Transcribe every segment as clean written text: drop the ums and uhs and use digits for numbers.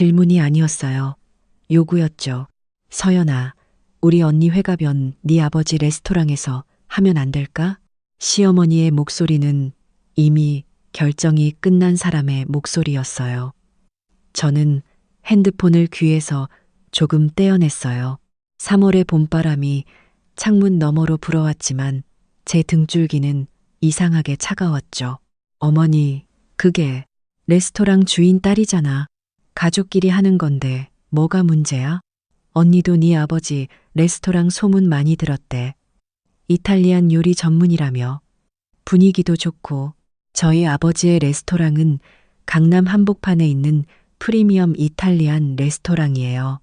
질문이 아니었어요. 요구였죠. 서연아, 우리 언니 회가변 네 아버지 레스토랑에서 하면 안 될까? 시어머니의 목소리는 이미 결정이 끝난 사람의 목소리였어요. 저는 핸드폰을 귀에서 조금 떼어냈어요. 3월의 봄바람이 창문 너머로 불어왔지만 제 등줄기는 이상하게 차가웠죠. 어머니, 그게 레스토랑 주인 딸이잖아. 가족끼리 하는 건데 뭐가 문제야? 언니도 네 아버지 레스토랑 소문 많이 들었대. 이탈리안 요리 전문이라며. 분위기도 좋고 저희 아버지의 레스토랑은 강남 한복판에 있는 프리미엄 이탈리안 레스토랑이에요.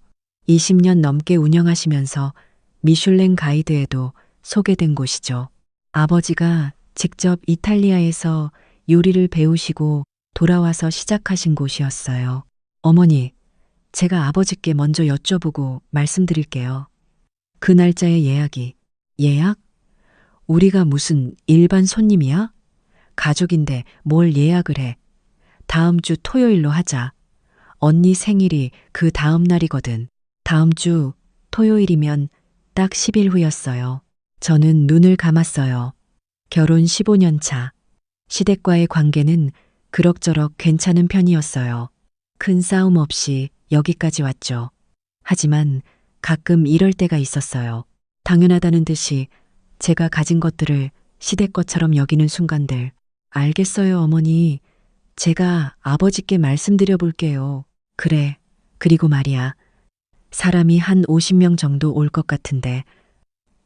20년 넘게 운영하시면서 미슐랭 가이드에도 소개된 곳이죠. 아버지가 직접 이탈리아에서 요리를 배우시고 돌아와서 시작하신 곳이었어요. 어머니, 제가 아버지께 먼저 여쭤보고 말씀드릴게요. 그 날짜의 예약이. 예약? 우리가 무슨 일반 손님이야? 가족인데 뭘 예약을 해. 다음 주 토요일로 하자. 언니 생일이 그 다음 날이거든. 다음 주 토요일이면 딱 10일 후였어요. 저는 눈을 감았어요. 결혼 15년 차. 시댁과의 관계는 그럭저럭 괜찮은 편이었어요. 큰 싸움 없이 여기까지 왔죠. 하지만 가끔 이럴 때가 있었어요. 당연하다는 듯이 제가 가진 것들을 시댁 것처럼 여기는 순간들. 알겠어요, 어머니. 제가 아버지께 말씀드려 볼게요. 그래. 그리고 말이야. 사람이 한 50명 정도 올 것 같은데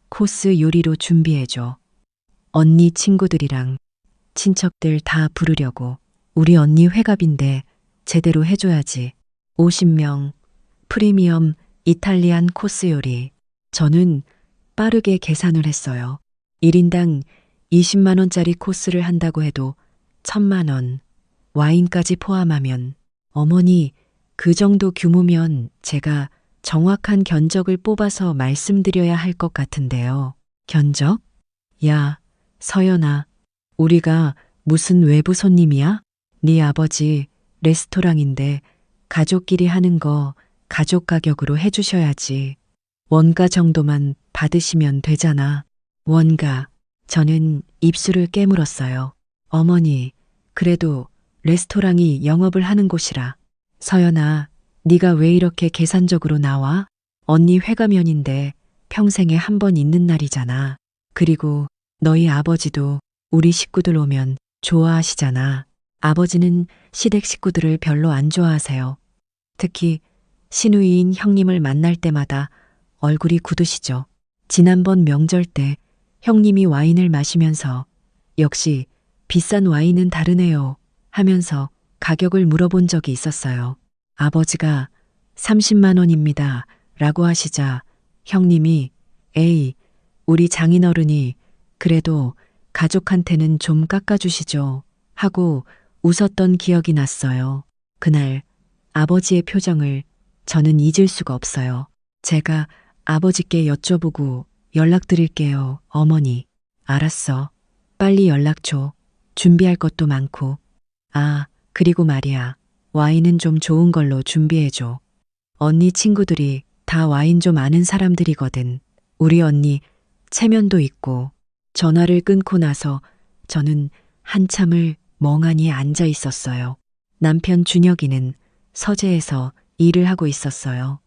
코스 요리로 준비해줘. 언니 친구들이랑 친척들 다 부르려고. 우리 언니 회갑인데 제대로 해줘야지. 50명, 프리미엄 이탈리안 코스 요리. 저는 빠르게 계산을 했어요. 1인당 20만 원짜리 코스를 한다고 해도 1,000만 원, 와인까지 포함하면. 어머니, 그 정도 규모면 제가 정확한 견적을 뽑아서 말씀드려야 할 것 같은데요. 견적? 야, 서연아, 우리가 무슨 외부 손님이야? 네 아버지 레스토랑인데 가족끼리 하는 거 가족 가격으로 해주셔야지. 원가 정도만 받으시면 되잖아. 원가. 저는 입술을 깨물었어요. 어머니, 그래도 레스토랑이 영업을 하는 곳이라. 서연아, 네가 왜 이렇게 계산적으로 나와? 언니 회가면인데 평생에 한 번 있는 날이잖아. 그리고 너희 아버지도 우리 식구들 오면 좋아하시잖아. 아버지는 시댁 식구들을 별로 안 좋아하세요. 특히 시누이인 형님을 만날 때마다 얼굴이 굳으시죠. 지난번 명절 때 형님이 와인을 마시면서 역시 비싼 와인은 다르네요 하면서 가격을 물어본 적이 있었어요. 아버지가 30만 원입니다 라고 하시자 형님이 에이, 우리 장인어른이 그래도 가족한테는 좀 깎아주시죠 하고 웃었던 기억이 났어요. 그날 아버지의 표정을 저는 잊을 수가 없어요. 제가 아버지께 여쭤보고 연락드릴게요, 어머니. 알았어. 빨리 연락 줘. 준비할 것도 많고. 아, 그리고 말이야. 와인은 좀 좋은 걸로 준비해줘. 언니 친구들이 다 와인 좀 아는 사람들이거든. 우리 언니 체면도 있고. 전화를 끊고 나서 저는 한참을 멍하니 앉아 있었어요. 남편 준혁이는 서재에서 일을 하고 있었어요.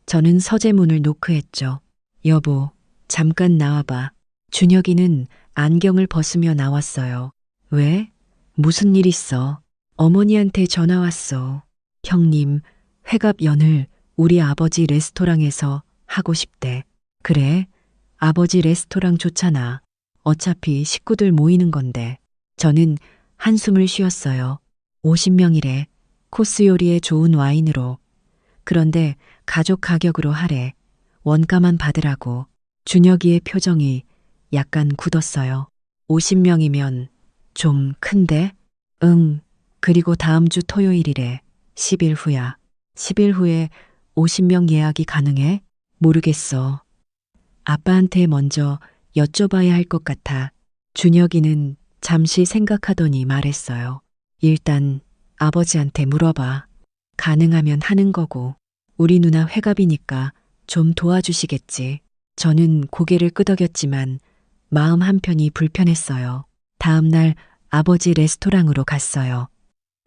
저는 서재 문을 노크했죠. 여보, 잠깐 나와봐. 준혁이는 안경을 벗으며 나왔어요. 왜? 무슨 일 있어? 어머니한테 전화 왔어. 형님, 회갑 연을 우리 아버지 레스토랑에서 하고 싶대. 그래? 아버지 레스토랑 좋잖아. 어차피 식구들 모이는 건데. 저는 한숨을 쉬었어요. 50명이래. 코스 요리에 좋은 와인으로. 그런데 가족 가격으로 하래. 원가만 받으라고. 준혁이의 표정이 약간 굳었어요. 50명이면 좀 큰데? 응. 그리고 다음 주 토요일이래. 10일 후야. 10일 후에 50명 예약이 가능해? 모르겠어. 아빠한테 먼저 여쭤봐야 할 것 같아. 준혁이는 잠시 생각하더니 말했어요. 일단 아버지한테 물어봐. 가능하면 하는 거고. 우리 누나 회갑이니까 좀 도와주시겠지. 저는 고개를 끄덕였지만 마음 한편이 불편했어요. 다음 날 아버지 레스토랑으로 갔어요.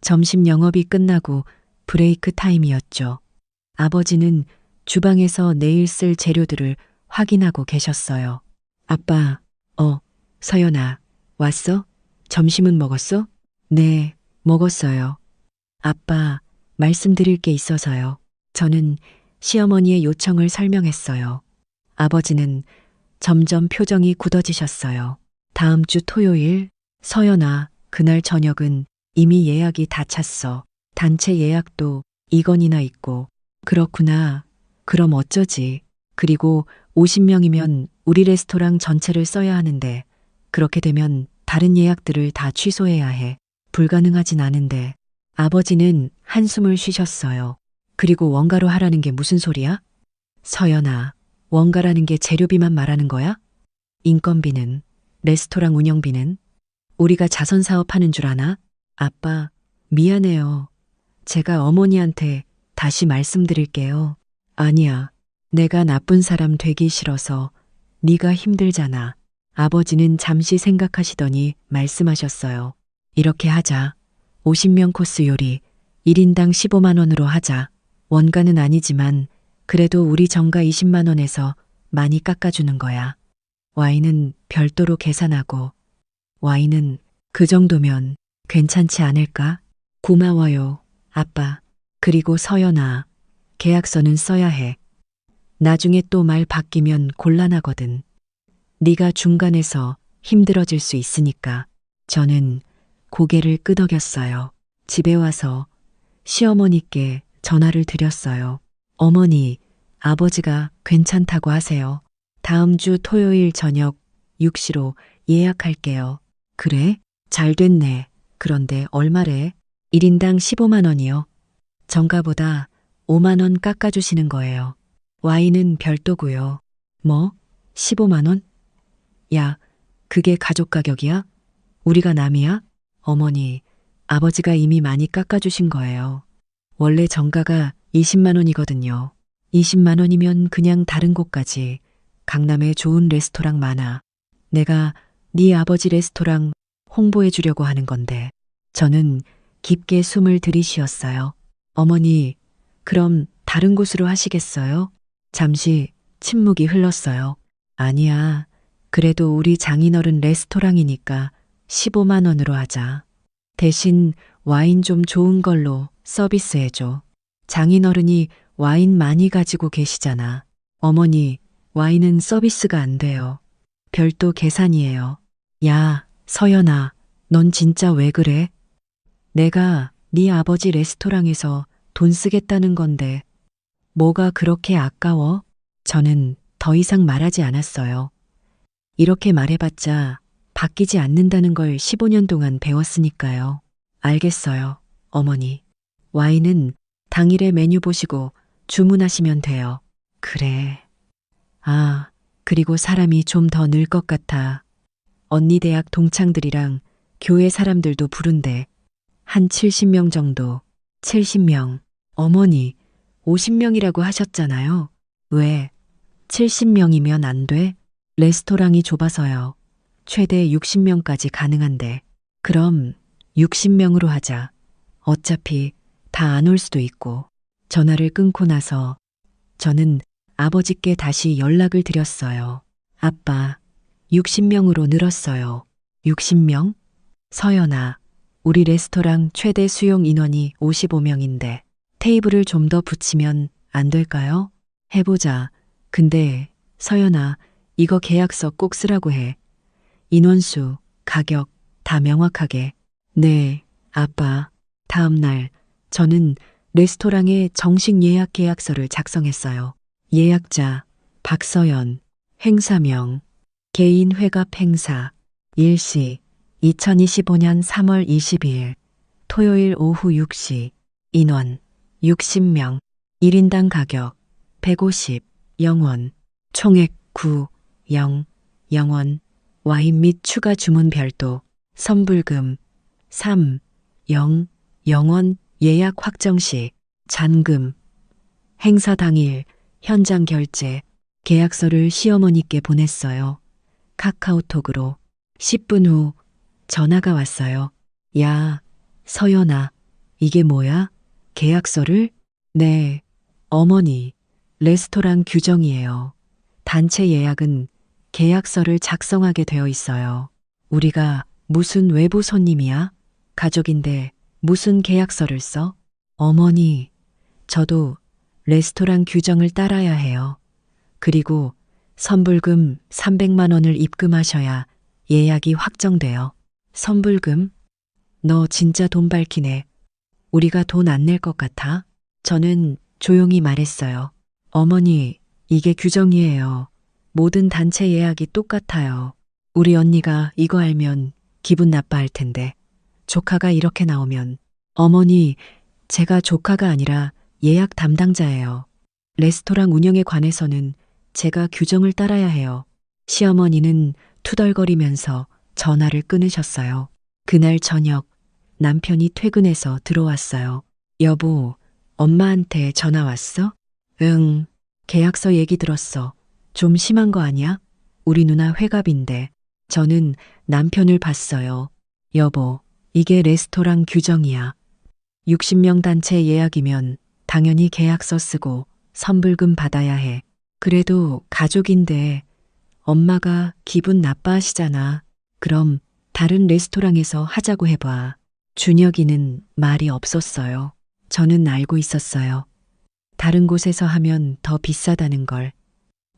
점심 영업이 끝나고 브레이크 타임이었죠. 아버지는 주방에서 내일 쓸 재료들을 확인하고 계셨어요. 아빠, 서연아, 왔어? 점심은 먹었어? 네, 먹었어요. 아빠, 말씀드릴 게 있어서요. 저는 시어머니의 요청을 설명했어요. 아버지는 점점 표정이 굳어지셨어요. 다음 주 토요일, 서연아, 그날 저녁은 이미 예약이 다 찼어. 단체 예약도 2건이나 있고. 그렇구나. 그럼 어쩌지? 그리고 50명이면 우리 레스토랑 전체를 써야 하는데, 그렇게 되면 다른 예약들을 다 취소해야 해. 불가능하진 않은데. 아버지는 한숨을 쉬셨어요. 그리고 원가로 하라는 게 무슨 소리야? 서연아, 원가라는 게 재료비만 말하는 거야? 인건비는? 레스토랑 운영비는? 우리가 자선 사업하는 줄 아나? 아빠, 미안해요. 제가 어머니한테 다시 말씀드릴게요. 아니야. 내가 나쁜 사람 되기 싫어서 네가 힘들잖아. 아버지는 잠시 생각하시더니 말씀하셨어요. 이렇게 하자. 50명 코스 요리 1인당 15만 원으로 하자. 원가는 아니지만 그래도 우리 정가 20만 원에서 많이 깎아주는 거야. 와인은 별도로 계산하고. 와인은 그 정도면 괜찮지 않을까? 고마워요, 아빠. 그리고 서연아, 계약서는 써야 해. 나중에 또 말 바뀌면 곤란하거든. 네가 중간에서 힘들어질 수 있으니까. 저는 고개를 끄덕였어요. 집에 와서 시어머니께 전화를 드렸어요. 어머니, 아버지가 괜찮다고 하세요. 다음 주 토요일 저녁 6시로 예약할게요. 그래? 잘 됐네. 그런데 얼마래? 1인당 15만 원이요. 정가보다 5만 원 깎아주시는 거예요. 와인은 별도고요. 뭐? 15만 원? 야, 그게 가족 가격이야? 우리가 남이야? 어머니, 아버지가 이미 많이 깎아주신 거예요. 원래 정가가 20만 원이거든요. 20만 원이면 그냥 다른 곳까지. 강남에 좋은 레스토랑 많아. 내가 네 아버지 레스토랑 홍보해 주려고 하는 건데. 저는 깊게 숨을 들이쉬었어요. 어머니, 그럼 다른 곳으로 하시겠어요? 잠시 침묵이 흘렀어요. 아니야. 그래도 우리 장인어른 레스토랑이니까 15만 원으로 하자. 대신 와인 좀 좋은 걸로 서비스해줘. 장인어른이 와인 많이 가지고 계시잖아. 어머니, 와인은 서비스가 안 돼요. 별도 계산이에요. 야, 서연아, 넌 진짜 왜 그래? 내가 네 아버지 레스토랑에서 돈 쓰겠다는 건데 뭐가 그렇게 아까워? 저는 더 이상 말하지 않았어요. 이렇게 말해봤자 바뀌지 않는다는 걸 15년 동안 배웠으니까요. 알겠어요, 어머니. 와인은 당일에 메뉴 보시고 주문하시면 돼요. 그래. 아, 그리고 사람이 좀 더 늘 것 같아. 언니 대학 동창들이랑 교회 사람들도 부른대. 한 70명 정도. 70명. 어머니, 50명이라고 하셨잖아요. 왜? 70명이면 안 돼? 레스토랑이 좁아서요. 최대 60명까지 가능한데. 그럼 60명으로 하자. 어차피 다 안 올 수도 있고. 전화를 끊고 나서 저는 아버지께 다시 연락을 드렸어요. 아빠, 60명으로 늘었어요. 60명? 서연아, 우리 레스토랑 최대 수용 인원이 55명인데 테이블을 좀 더 붙이면 안 될까요? 해보자. 근데 서연아, 이거 계약서 꼭 쓰라고 해. 인원수, 가격 다 명확하게. 네, 아빠. 다음 날 저는 레스토랑에 정식 예약 계약서를 작성했어요. 예약자 박서연, 행사명, 개인 회갑 행사, 일시 2025년 3월 22일 토요일 오후 6시, 인원 60명, 1인당 가격 150, 0원, 총액 9, 0, 0원, 와인 및 추가 주문 별도, 선불금 3, 0, 0원 예약 확정 시 잔금, 행사 당일, 현장 결제, 계약서를 시어머니께 보냈어요. 카카오톡으로. 10분 후 전화가 왔어요. 야, 서연아, 이게 뭐야? 계약서를? 네, 어머니, 레스토랑 규정이에요. 단체 예약은 계약서를 작성하게 되어 있어요. 우리가 무슨 외부 손님이야? 가족인데 무슨 계약서를 써? 어머니, 저도 레스토랑 규정을 따라야 해요. 그리고 선불금 300만 원을 입금하셔야 예약이 확정돼요. 선불금? 너 진짜 돈 밝히네. 우리가 돈 안 낼 것 같아? 저는 조용히 말했어요. 어머니, 이게 규정이에요. 모든 단체 예약이 똑같아요. 우리 언니가 이거 알면 기분 나빠할 텐데. 조카가 이렇게 나오면. 어머니, 제가 조카가 아니라 예약 담당자예요. 레스토랑 운영에 관해서는 제가 규정을 따라야 해요. 시어머니는 투덜거리면서 전화를 끊으셨어요. 그날 저녁 남편이 퇴근해서 들어왔어요. 여보, 엄마한테 전화 왔어? 응, 계약서 얘기 들었어. 좀 심한 거 아니야? 우리 누나 회갑인데. 저는 남편을 봤어요. 여보, 이게 레스토랑 규정이야. 60명 단체 예약이면 당연히 계약서 쓰고 선불금 받아야 해. 그래도 가족인데 엄마가 기분 나빠하시잖아. 그럼 다른 레스토랑에서 하자고 해봐. 준혁이는 말이 없었어요. 저는 알고 있었어요. 다른 곳에서 하면 더 비싸다는 걸.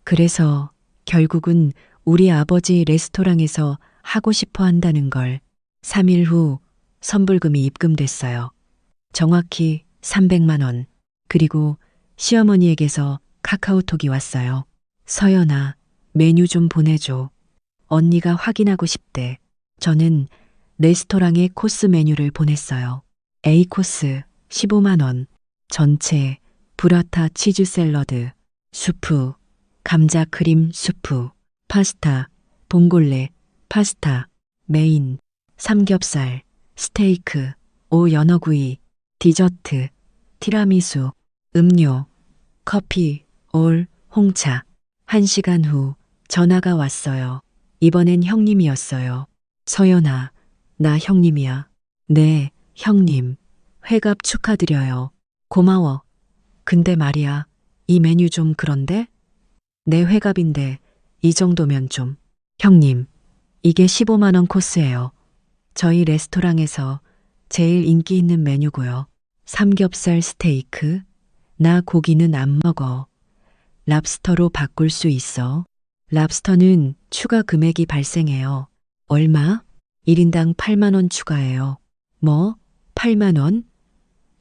그래서 결국은 우리 아버지 레스토랑에서 하고 싶어 한다는 걸. 3일 후 선불금이 입금됐어요. 정확히 300만 원. 그리고 시어머니에게서 카카오톡이 왔어요. 서연아, 메뉴 좀 보내줘. 언니가 확인하고 싶대. 저는 레스토랑의 코스 메뉴를 보냈어요. A코스 15만 원, 전체 브라타 치즈 샐러드, 수프, 감자 크림 수프, 파스타, 봉골레, 파스타, 메인, 삼겹살, 스테이크, 오 연어구이, 디저트, 티라미수, 음료, 커피, 올, 홍차. 1시간 후 전화가 왔어요. 이번엔 형님이었어요. 서연아, 나 형님이야. 네, 형님. 회갑 축하드려요. 고마워. 근데 말이야, 이 메뉴 좀 그런데? 내 회갑인데 이 정도면 좀. 형님, 이게 15만 원 코스예요. 저희 레스토랑에서 제일 인기 있는 메뉴고요. 삼겹살 스테이크. 나 고기는 안 먹어. 랍스터로 바꿀 수 있어. 랍스터는 추가 금액이 발생해요. 얼마? 1인당 8만 원 추가해요. 뭐? 8만 원?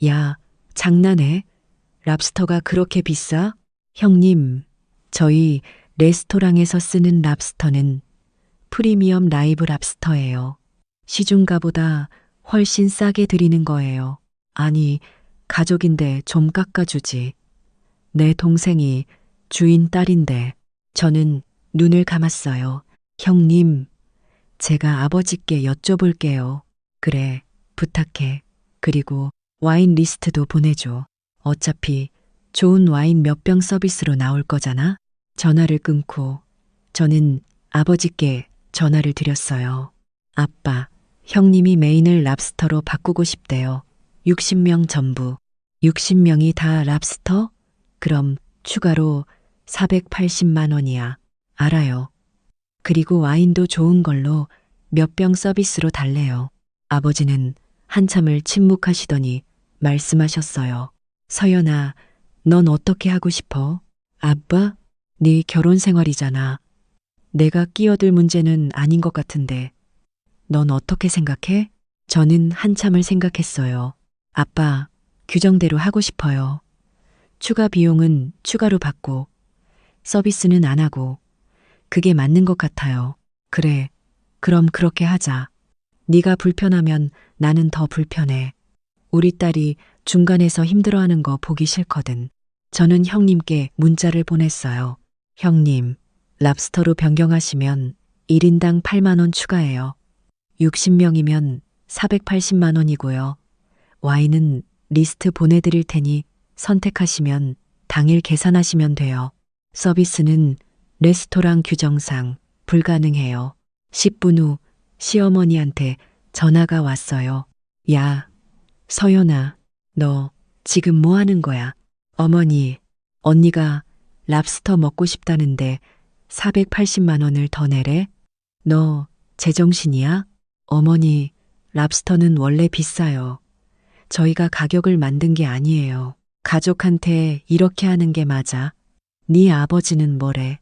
야, 장난해? 랍스터가 그렇게 비싸? 형님, 저희 레스토랑에서 쓰는 랍스터는 프리미엄 라이브 랍스터예요. 시중가보다 훨씬 싸게 드리는 거예요. 아니, 가족인데 좀 깎아주지. 내 동생이 주인 딸인데. 저는 눈을 감았어요. 형님, 제가 아버지께 여쭤볼게요. 그래, 부탁해. 그리고 와인 리스트도 보내줘. 어차피 좋은 와인 몇 병 서비스로 나올 거잖아. 전화를 끊고 저는 아버지께 전화를 드렸어요. 아빠, 형님이 메인을 랍스터로 바꾸고 싶대요. 60명 전부. 60명이 다 랍스터? 그럼 추가로 480만 원이야. 알아요. 그리고 와인도 좋은 걸로 몇 병 서비스로 달래요. 아버지는 한참을 침묵하시더니 말씀하셨어요. 서연아, 넌 어떻게 하고 싶어? 아빠, 네 결혼 생활이잖아. 내가 끼어들 문제는 아닌 것 같은데. 넌 어떻게 생각해? 저는 한참을 생각했어요. 아빠, 규정대로 하고 싶어요. 추가 비용은 추가로 받고 서비스는 안 하고 그게 맞는 것 같아요. 그래, 그럼 그렇게 하자. 네가 불편하면 나는 더 불편해. 우리 딸이 중간에서 힘들어하는 거 보기 싫거든. 저는 형님께 문자를 보냈어요. 형님, 랍스터로 변경하시면 1인당 8만 원 추가해요. 60명이면 480만 원이고요. 와인은 리스트 보내드릴 테니 선택하시면 당일 계산하시면 돼요. 서비스는 레스토랑 규정상 불가능해요. 10분 후 시어머니한테 전화가 왔어요. 야, 서연아, 너 지금 뭐 하는 거야? 어머니, 언니가 랍스터 먹고 싶다는데 480만 원을 더 내래? 너 제정신이야? 어머니, 랍스터는 원래 비싸요. 저희가 가격을 만든 게 아니에요. 가족한테 이렇게 하는 게 맞아. 네 아버지는 뭐래?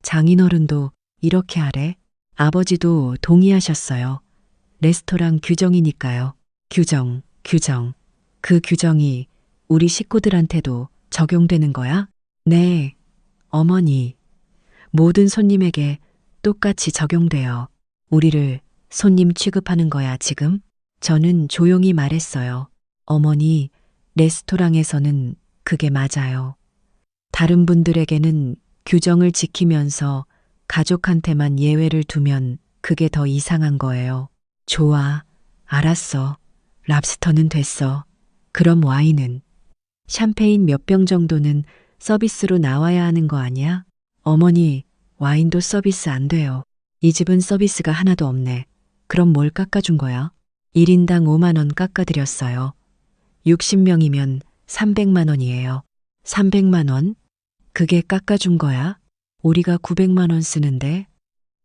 장인어른도 이렇게 하래? 아버지도 동의하셨어요. 레스토랑 규정이니까요. 규정. 그 규정이 우리 식구들한테도 적용되는 거야? 네, 어머니. 모든 손님에게 똑같이 적용돼요. 우리를 손님 취급하는 거야, 지금? 저는 조용히 말했어요. 어머니, 레스토랑에서는 그게 맞아요. 다른 분들에게는 규정을 지키면서 가족한테만 예외를 두면 그게 더 이상한 거예요. 좋아, 알았어. 랍스터는 됐어. 그럼 와인은? 샴페인 몇 병 정도는 서비스로 나와야 하는 거 아니야? 어머니, 와인도 서비스 안 돼요. 이 집은 서비스가 하나도 없네. 그럼 뭘 깎아준 거야? 1인당 5만 원 깎아드렸어요. 60명이면 300만 원이에요. 300만 원? 그게 깎아준 거야? 우리가 900만 원 쓰는데?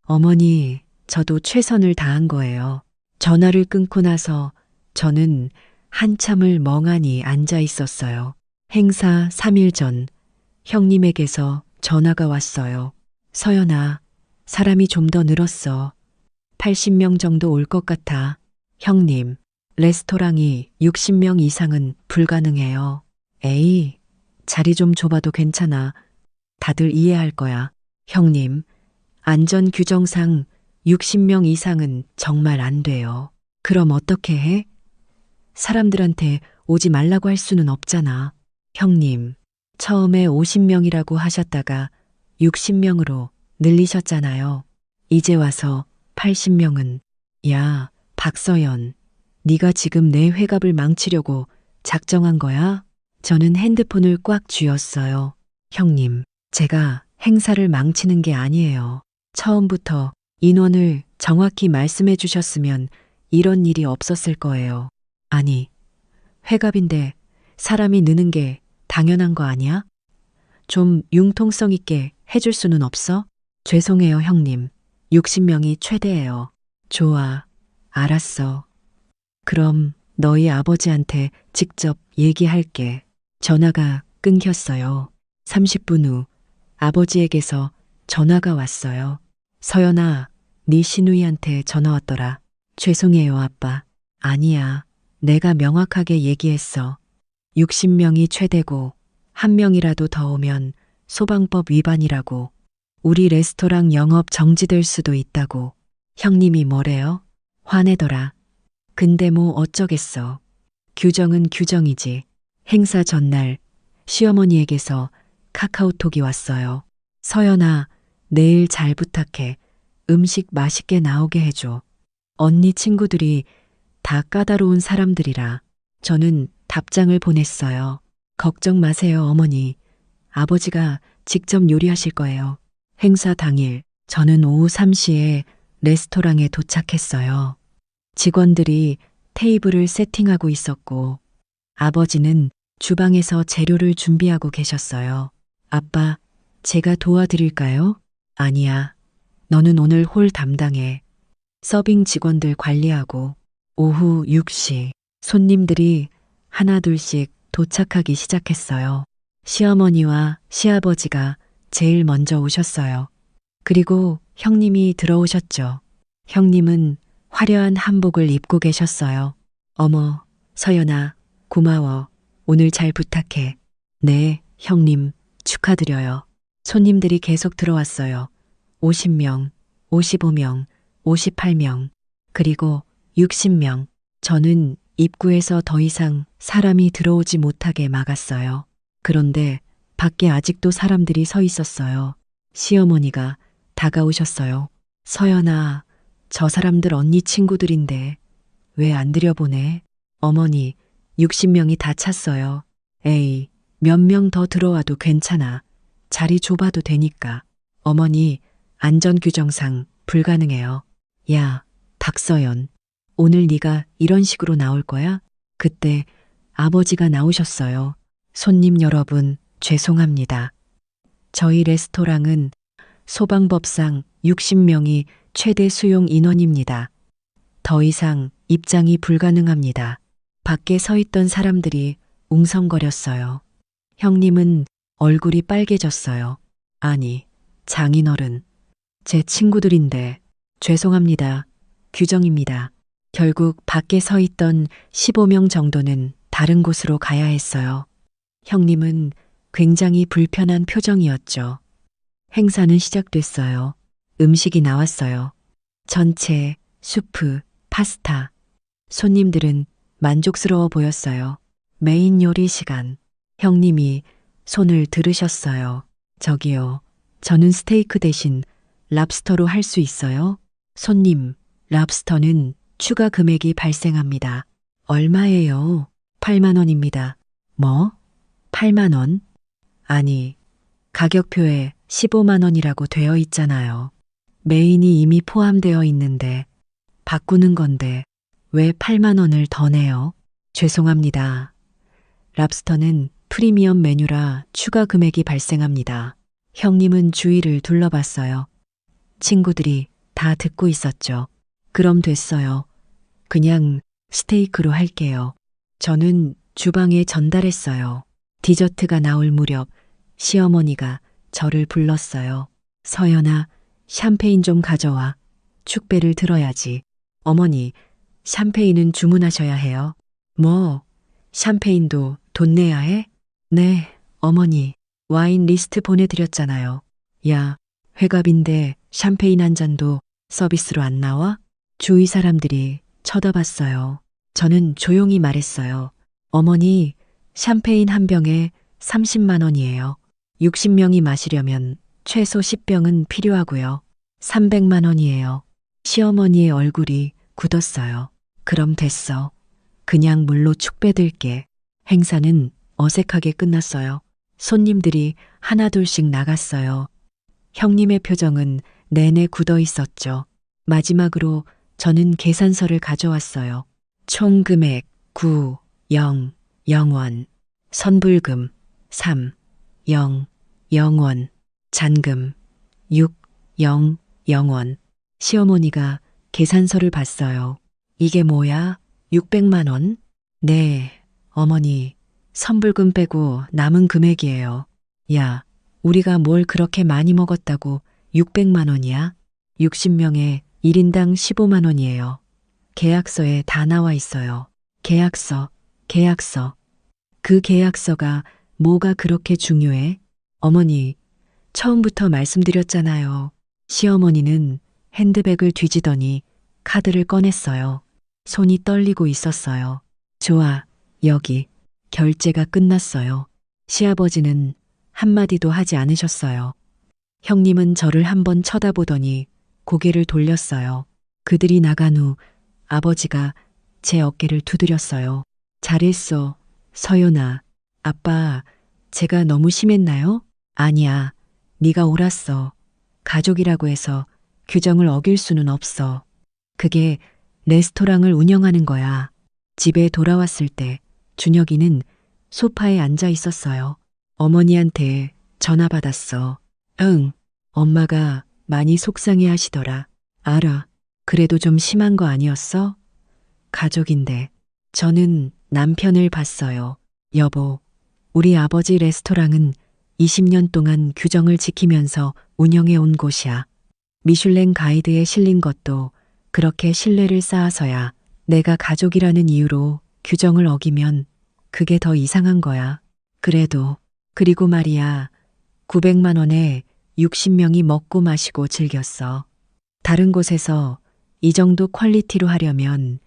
어머니, 저도 최선을 다한 거예요. 전화를 끊고 나서 저는 한참을 멍하니 앉아 있었어요. 행사 3일 전 형님에게서 전화가 왔어요. 서연아, 사람이 좀 더 늘었어. 80명 정도 올 것 같아. 형님, 레스토랑이 60명 이상은 불가능해요. 에이, 자리 좀 좁아도 괜찮아. 다들 이해할 거야. 형님, 안전 규정상 60명 이상은 정말 안 돼요. 그럼 어떻게 해? 사람들한테 오지 말라고 할 수는 없잖아. 형님, 처음에 50명이라고 하셨다가 60명으로 늘리셨잖아요. 이제 와서 80명은. 야, 박서연, 네가 지금 내 회갑을 망치려고 작정한 거야? 저는 핸드폰을 꽉 쥐었어요. 형님, 제가 행사를 망치는 게 아니에요. 처음부터 인원을 정확히 말씀해 주셨으면 이런 일이 없었을 거예요. 아니, 회갑인데 사람이 느는 게 당연한 거 아니야? 좀 융통성 있게 해줄 수는 없어? 죄송해요, 형님. 60명이 최대예요. 좋아, 알았어. 그럼 너희 아버지한테 직접 얘기할게. 전화가 끊겼어요. 30분 후 아버지에게서 전화가 왔어요. 서연아, 네 시누이한테 전화 왔더라. 죄송해요, 아빠. 아니야. 내가 명확하게 얘기했어. 60명이 최대고 1명이라도 더 오면 소방법 위반이라고. 우리 레스토랑 영업 정지될 수도 있다고. 형님이 뭐래요? 화내더라. 근데 뭐 어쩌겠어. 규정은 규정이지. 행사 전날 시어머니에게서 카카오톡이 왔어요. 서연아, 내일 잘 부탁해. 음식 맛있게 나오게 해줘. 언니 친구들이 다 까다로운 사람들이라. 저는 답장을 보냈어요. 걱정 마세요, 어머니. 아버지가 직접 요리하실 거예요. 행사 당일 저는 오후 3시에 레스토랑에 도착했어요. 직원들이 테이블을 세팅하고 있었고 아버지는 주방에서 재료를 준비하고 계셨어요. 아빠, 제가 도와드릴까요? 아니야. 너는 오늘 홀 담당해. 서빙 직원들 관리하고. 오후 6시 손님들이 하나둘씩 도착하기 시작했어요. 시어머니와 시아버지가 제일 먼저 오셨어요. 그리고 형님이 들어오셨죠. 형님은 화려한 한복을 입고 계셨어요. 어머, 서연아, 고마워. 오늘 잘 부탁해. 네, 형님, 축하드려요. 손님들이 계속 들어왔어요. 50명, 55명, 58명, 그리고 60명. 저는 입구에서 더 이상 사람이 들어오지 못하게 막았어요. 그런데 밖에 아직도 사람들이 서 있었어요. 시어머니가 다가오셨어요. 서연아, 저 사람들 언니 친구들인데 왜 안 들여보내? 어머니, 60명이 다 찼어요. 에이, 몇 명 더 들어와도 괜찮아. 자리 좁아도 되니까. 어머니, 안전규정상 불가능해요. 야, 박서연. 오늘 네가 이런 식으로 나올 거야? 그때 아버지가 나오셨어요. 손님 여러분, 죄송합니다. 저희 레스토랑은 소방법상 60명이 최대 수용 인원입니다. 더 이상 입장이 불가능합니다. 밖에 서 있던 사람들이 웅성거렸어요. 형님은 얼굴이 빨개졌어요. 아니, 장인어른. 제 친구들인데 죄송합니다. 규정입니다. 결국 밖에 서 있던 15명 정도는 다른 곳으로 가야 했어요. 형님은 굉장히 불편한 표정이었죠. 행사는 시작됐어요. 음식이 나왔어요. 전체, 수프, 파스타. 손님들은 만족스러워 보였어요. 메인 요리 시간. 형님이 손을 들으셨어요. 저기요. 저는 스테이크 대신 랍스터로 할 수 있어요? 손님, 랍스터는 추가 금액이 발생합니다. 얼마예요? 8만 원입니다. 뭐? 8만 원? 아니, 가격표에 15만 원이라고 되어 있잖아요. 메인이 이미 포함되어 있는데 바꾸는 건데 왜 8만 원을 더 내요? 죄송합니다. 랍스터는 프리미엄 메뉴라 추가 금액이 발생합니다. 형님은 주위를 둘러봤어요. 친구들이 다 듣고 있었죠. 그럼 됐어요. 그냥 스테이크로 할게요. 저는 주방에 전달했어요. 디저트가 나올 무렵 시어머니가 저를 불렀어요. 서연아, 샴페인 좀 가져와. 축배를 들어야지. 어머니, 샴페인은 주문하셔야 해요. 뭐, 샴페인도 돈 내야 해? 네, 어머니. 와인 리스트 보내드렸잖아요. 야, 회갑인데 샴페인 한 잔도 서비스로 안 나와? 주위 사람들이 쳐다봤어요. 저는 조용히 말했어요. 어머니, 샴페인 한 병에 30만 원이에요. 60명이 마시려면 최소 10병은 필요하고요. 300만 원이에요. 시어머니의 얼굴이 굳었어요. 그럼 됐어. 그냥 물로 축배들게. 행사는 어색하게 끝났어요. 손님들이 하나둘씩 나갔어요. 형님의 표정은 내내 굳어 있었죠. 마지막으로 저는 계산서를 가져왔어요. 총 금액 9, 0, 0원. 선불금 3, 0, 0원. 잔금 6, 0, 0원. 시어머니가 계산서를 봤어요. 이게 뭐야? 600만 원? 네, 어머니. 선불금 빼고 남은 금액이에요. 야, 우리가 뭘 그렇게 많이 먹었다고 600만 원이야? 60명에 1인당 15만 원이에요. 계약서에 다 나와 있어요. 계약서, 계약서. 그 계약서가 뭐가 그렇게 중요해? 어머니, 처음부터 말씀드렸잖아요. 시어머니는 핸드백을 뒤지더니 카드를 꺼냈어요. 손이 떨리고 있었어요. 좋아, 여기. 결제가 끝났어요. 시아버지는 한마디도 하지 않으셨어요. 형님은 저를 한번 쳐다보더니 고개를 돌렸어요. 그들이 나간 후 아버지가 제 어깨를 두드렸어요. 잘했어, 서연아. 아빠, 제가 너무 심했나요? 아니야, 네가 옳았어. 가족이라고 해서 규정을 어길 수는 없어. 그게 레스토랑을 운영하는 거야. 집에 돌아왔을 때 준혁이는 소파에 앉아 있었어요. 어머니한테 전화 받았어. 응, 엄마가 많이 속상해 하시더라. 알아. 그래도 좀 심한 거 아니었어? 가족인데. 저는 남편을 봤어요. 여보, 우리 아버지 레스토랑은 20년 동안 규정을 지키면서 운영해 온 곳이야. 미슐랭 가이드에 실린 것도 그렇게 신뢰를 쌓아서야. 내가 가족이라는 이유로 규정을 어기면 그게 더 이상한 거야. 그리고 말이야. 900만 원에 60명이 먹고 마시고 즐겼어. 다른 곳에서 이 정도 퀄리티로 하려면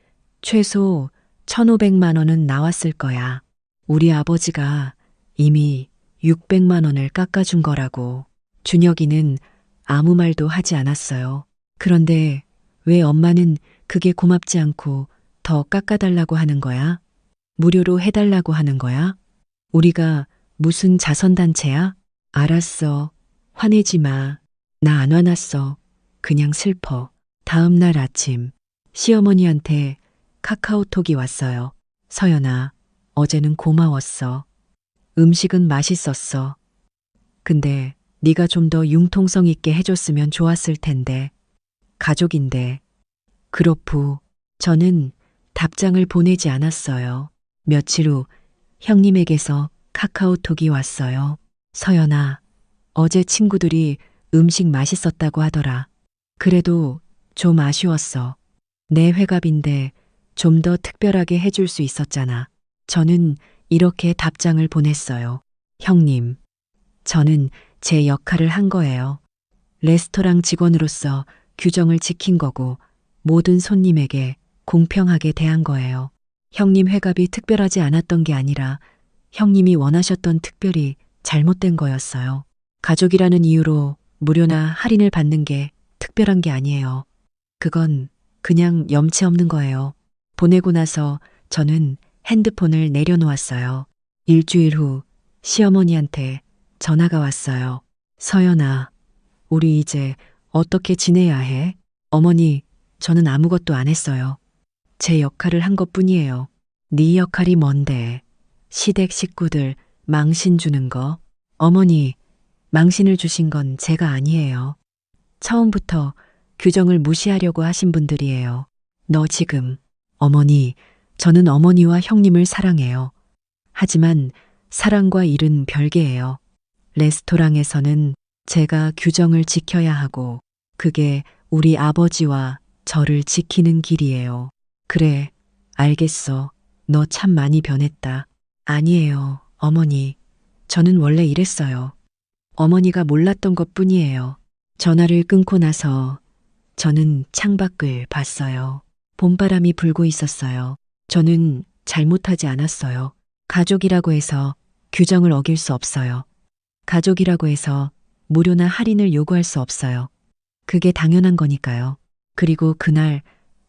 최소 1,500만 원은 나왔을 거야. 우리 아버지가 이미 600만 원을 깎아준 거라고. 준혁이는 아무 말도 하지 않았어요. 그런데 왜 엄마는 그게 고맙지 않고 더 깎아달라고 하는 거야? 무료로 해달라고 하는 거야? 우리가 무슨 자선단체야? 알았어. 화내지 마. 나 안 화났어. 그냥 슬퍼. 다음 날 아침, 시어머니한테 카카오톡이 왔어요. 서연아, 어제는 고마웠어. 음식은 맛있었어. 근데 네가 좀 더 융통성 있게 해줬으면 좋았을 텐데. 가족인데. 그렇후 저는 답장을 보내지 않았어요. 며칠 후 형님에게서 카카오톡이 왔어요. 서연아, 어제 친구들이 음식 맛있었다고 하더라. 그래도 좀 아쉬웠어. 내 회갑인데 좀 더 특별하게 해줄 수 있었잖아. 저는 이렇게 답장을 보냈어요. 형님, 저는 제 역할을 한 거예요. 레스토랑 직원으로서 규정을 지킨 거고 모든 손님에게 공평하게 대한 거예요. 형님 회갑이 특별하지 않았던 게 아니라 형님이 원하셨던 특별히 잘못된 거였어요. 가족이라는 이유로 무료나 할인을 받는 게 특별한 게 아니에요. 그건 그냥 염치 없는 거예요. 보내고 나서 저는 핸드폰을 내려놓았어요. 일주일 후 시어머니한테 전화가 왔어요. 서연아, 우리 이제 어떻게 지내야 해? 어머니, 저는 아무것도 안 했어요. 제 역할을 한 것뿐이에요. 네 역할이 뭔데? 시댁 식구들 망신 주는 거? 어머니, 망신을 주신 건 제가 아니에요. 처음부터 규정을 무시하려고 하신 분들이에요. 너 지금, 어머니, 저는 어머니와 형님을 사랑해요. 하지만 사랑과 일은 별개예요. 레스토랑에서는 제가 규정을 지켜야 하고 그게 우리 아버지와 저를 지키는 길이에요. 그래, 알겠어. 너 참 많이 변했다. 아니에요, 어머니. 저는 원래 이랬어요. 어머니가 몰랐던 것 뿐이에요. 전화를 끊고 나서 저는 창밖을 봤어요. 봄바람이 불고 있었어요. 저는 잘못하지 않았어요. 가족이라고 해서 규정을 어길 수 없어요. 가족이라고 해서 무료나 할인을 요구할 수 없어요. 그게 당연한 거니까요. 그리고 그날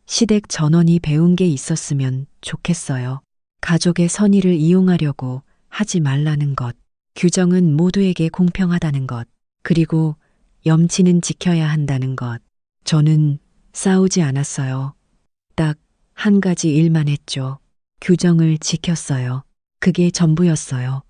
시댁 전원이 배운 게 있었으면 좋겠어요. 가족의 선의를 이용하려고 하지 말라는 것. 규정은 모두에게 공평하다는 것. 그리고 염치는 지켜야 한다는 것. 저는 싸우지 않았어요. 딱 한 가지 일만 했죠. 규정을 지켰어요. 그게 전부였어요.